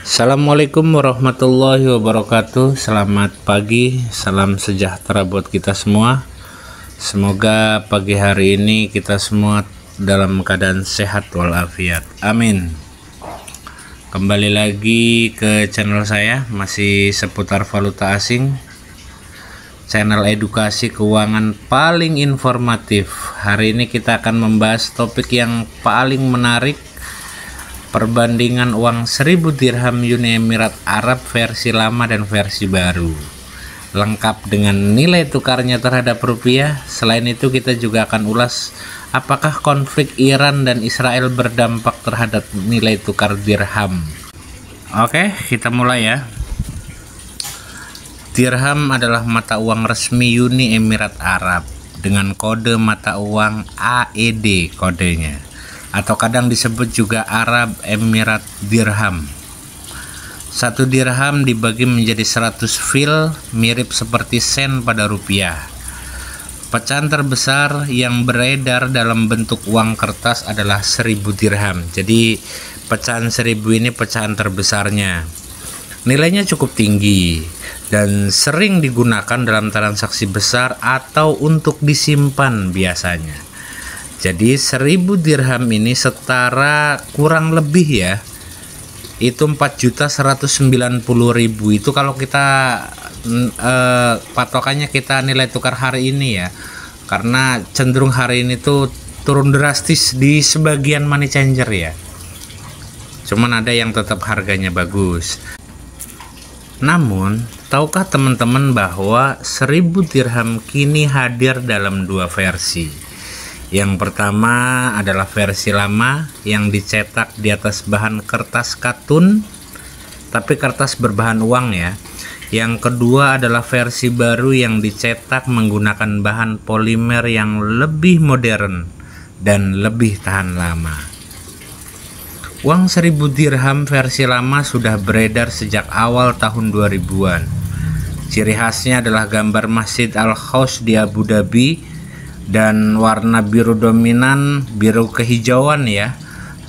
Assalamualaikum warahmatullahi wabarakatuh. Selamat pagi, salam sejahtera buat kita semua. Semoga pagi hari ini kita semua dalam keadaan sehat walafiat. Amin. Kembali lagi ke channel saya, masih seputar valuta asing. Channel edukasi keuangan paling informatif. Hari ini kita akan membahas topik yang paling menarik, perbandingan uang 1000 dirham Uni Emirat Arab versi lama dan versi baru, lengkap dengan nilai tukarnya terhadap rupiah. Selain itu kita juga akan ulas apakah konflik Iran dan Israel berdampak terhadap nilai tukar dirham. Oke, kita mulai ya. Dirham adalah mata uang resmi Uni Emirat Arab dengan kode mata uang AED kodenya, atau kadang disebut juga Arab Emirat Dirham. Satu dirham dibagi menjadi 100 fil, mirip seperti sen pada rupiah. Pecahan terbesar yang beredar dalam bentuk uang kertas adalah 1000 dirham. Jadi pecahan 1000 ini pecahan terbesarnya. Nilainya cukup tinggi dan sering digunakan dalam transaksi besar atau untuk disimpan biasanya. Jadi 1000 dirham ini setara kurang lebih ya, itu 4.190.000. Itu kalau kita patokannya kita nilai tukar hari ini ya, karena cenderung hari ini tuh turun drastis di sebagian money changer ya. Cuman ada yang tetap harganya bagus. Namun, tahukah teman-teman bahwa 1000 dirham kini hadir dalam dua versi? Yang pertama adalah versi lama yang dicetak di atas bahan kertas katun, tapi kertas berbahan uang ya. Yang kedua adalah versi baru yang dicetak menggunakan bahan polimer yang lebih modern dan lebih tahan lama. Uang 1000 dirham versi lama sudah beredar sejak awal tahun 2000-an. Ciri khasnya adalah gambar Masjid Al-Khaus di Abu Dhabi dan warna biru dominan, biru kehijauan ya,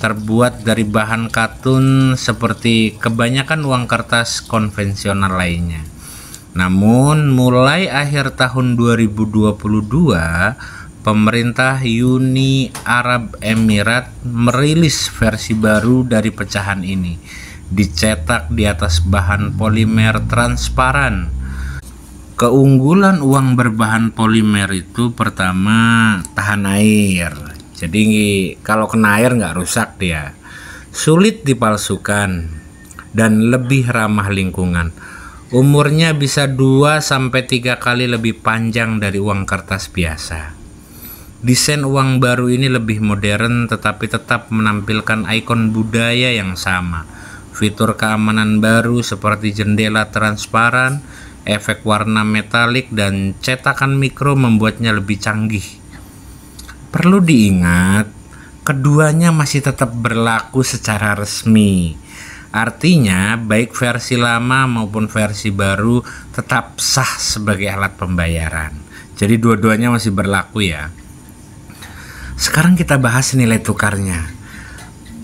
terbuat dari bahan katun seperti kebanyakan uang kertas konvensional lainnya. Namun mulai akhir tahun 2022, pemerintah Uni Arab Emirat merilis versi baru dari pecahan ini, dicetak di atas bahan polimer transparan. Keunggulan uang berbahan polimer itu pertama, tahan air. Jadi kalau kena air nggak rusak dia, sulit dipalsukan, dan lebih ramah lingkungan. Umurnya bisa 2-3 kali lebih panjang dari uang kertas biasa. Desain uang baru ini lebih modern tetapi tetap menampilkan ikon budaya yang sama. Fitur keamanan baru seperti jendela transparan, efek warna metalik, dan cetakan mikro membuatnya lebih canggih. Perlu diingat, keduanya masih tetap berlaku secara resmi. Artinya, baik versi lama maupun versi baru tetap sah sebagai alat pembayaran. Jadi dua-duanya masih berlaku ya. Sekarang kita bahas nilai tukarnya.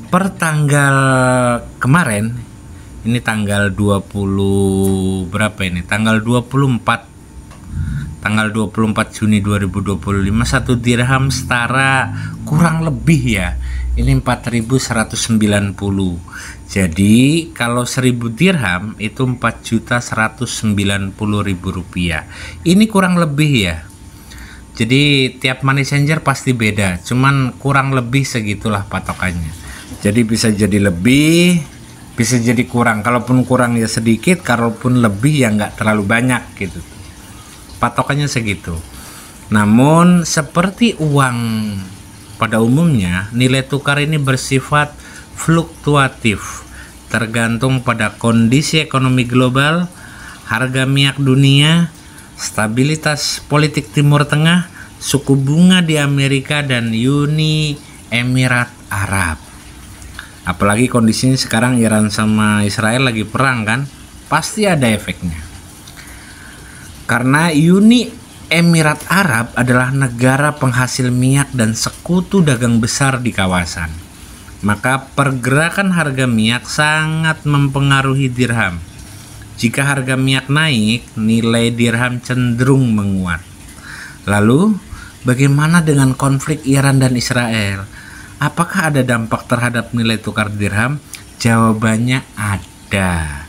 Per tanggal kemarin, ini tanggal 20 berapa ini? Tanggal 24 Juni 2025, satu dirham setara kurang lebih ya, ini 4.190. Jadi kalau 1000 dirham itu 4.190.000 rupiah. Ini kurang lebih ya. Jadi tiap money changer pasti beda, cuman kurang lebih segitulah patokannya. Jadi bisa jadi lebih, bisa jadi kurang. Kalaupun kurang ya sedikit, kalaupun lebih ya nggak terlalu banyak gitu. Patokannya segitu. Namun seperti uang pada umumnya, nilai tukar ini bersifat fluktuatif, tergantung pada kondisi ekonomi global, harga minyak dunia, stabilitas politik Timur Tengah, suku bunga di Amerika dan Uni Emirat Arab. Apalagi kondisinya sekarang Iran sama Israel lagi perang kan, pasti ada efeknya. Karena Uni Emirat Arab adalah negara penghasil minyak dan sekutu dagang besar di kawasan. maka pergerakan harga minyak sangat mempengaruhi dirham. Jika harga minyak naik, nilai dirham cenderung menguat. Lalu, bagaimana dengan konflik Iran dan Israel? Apakah ada dampak terhadap nilai tukar dirham? Jawabannya ada,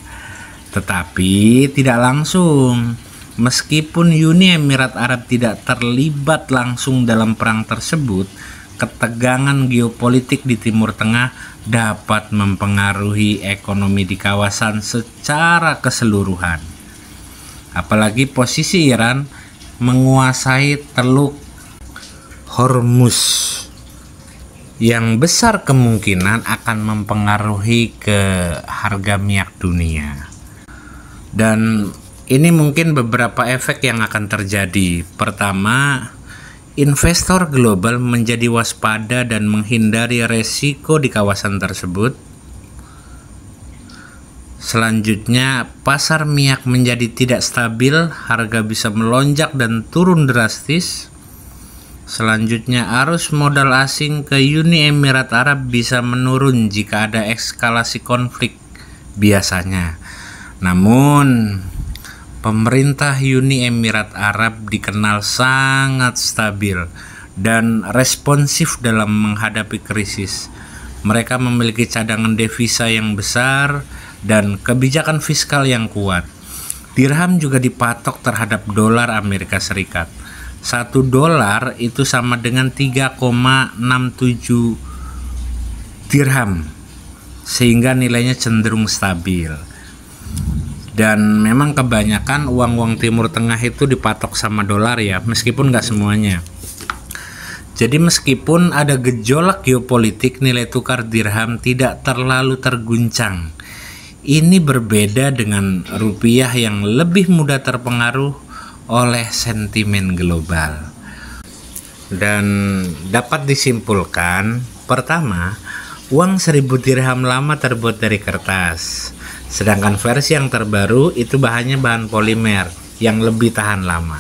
tetapi tidak langsung. Meskipun Uni Emirat Arab tidak terlibat langsung dalam perang tersebut, ketegangan geopolitik di Timur Tengah dapat mempengaruhi ekonomi di kawasan secara keseluruhan. Apalagi posisi Iran menguasai Teluk Hormuz yang besar kemungkinan akan mempengaruhi ke harga minyak dunia. Dan ini mungkin beberapa efek yang akan terjadi. Pertama, investor global menjadi waspada dan menghindari resiko di kawasan tersebut. Selanjutnya, pasar minyak menjadi tidak stabil, harga bisa melonjak dan turun drastis. Selanjutnya, arus modal asing ke Uni Emirat Arab bisa menurun jika ada eskalasi konflik biasanya. Namun, pemerintah Uni Emirat Arab dikenal sangat stabil dan responsif dalam menghadapi krisis. Mereka memiliki cadangan devisa yang besar dan kebijakan fiskal yang kuat. Dirham juga dipatok terhadap dolar Amerika Serikat. 1 dolar itu sama dengan 3,67 dirham, sehingga nilainya cenderung stabil. Dan memang kebanyakan uang-uang Timur Tengah itu dipatok sama dolar ya, meskipun nggak semuanya. Jadi meskipun ada gejolak geopolitik, nilai tukar dirham tidak terlalu terguncang. Ini berbeda dengan rupiah yang lebih mudah terpengaruh oleh sentimen global. Dan dapat disimpulkan, pertama, uang 1000 dirham lama terbuat dari kertas. Sedangkan versi yang terbaru itu bahannya bahan polimer yang lebih tahan lama.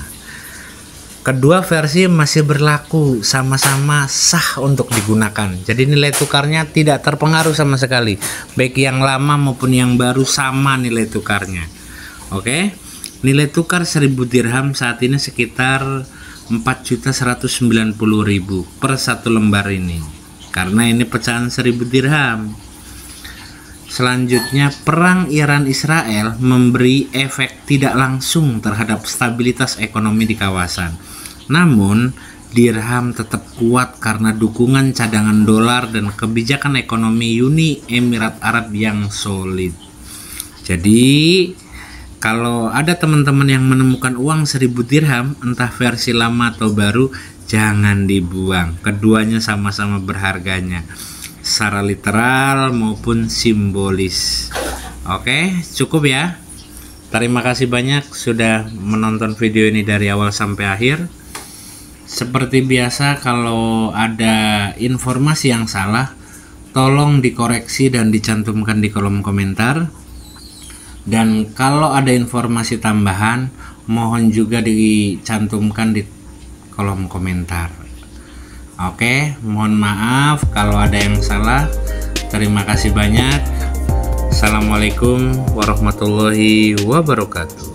Kedua versi masih berlaku, sama-sama sah untuk digunakan. Jadi nilai tukarnya tidak terpengaruh sama sekali. Baik yang lama maupun yang baru sama nilai tukarnya. Oke. Nilai tukar 1000 dirham saat ini sekitar 4.190.000 per satu lembar ini. Karena ini pecahan 1000 dirham. Selanjutnya, perang Iran-Israel memberi efek tidak langsung terhadap stabilitas ekonomi di kawasan. Namun, dirham tetap kuat karena dukungan cadangan dolar dan kebijakan ekonomi Uni Emirat Arab yang solid. Jadi, kalau ada teman-teman yang menemukan uang 1000 dirham, entah versi lama atau baru, jangan dibuang. Keduanya sama-sama berharganya, secara literal maupun simbolis. Oke, cukup ya. Terima kasih banyak sudah menonton video ini dari awal sampai akhir. Seperti biasa, kalau ada informasi yang salah, tolong dikoreksi dan dicantumkan di kolom komentar. Dan kalau ada informasi tambahan, mohon juga dicantumkan di kolom komentar. Oke, mohon maaf kalau ada yang salah. Terima kasih banyak. Assalamualaikum warahmatullahi wabarakatuh.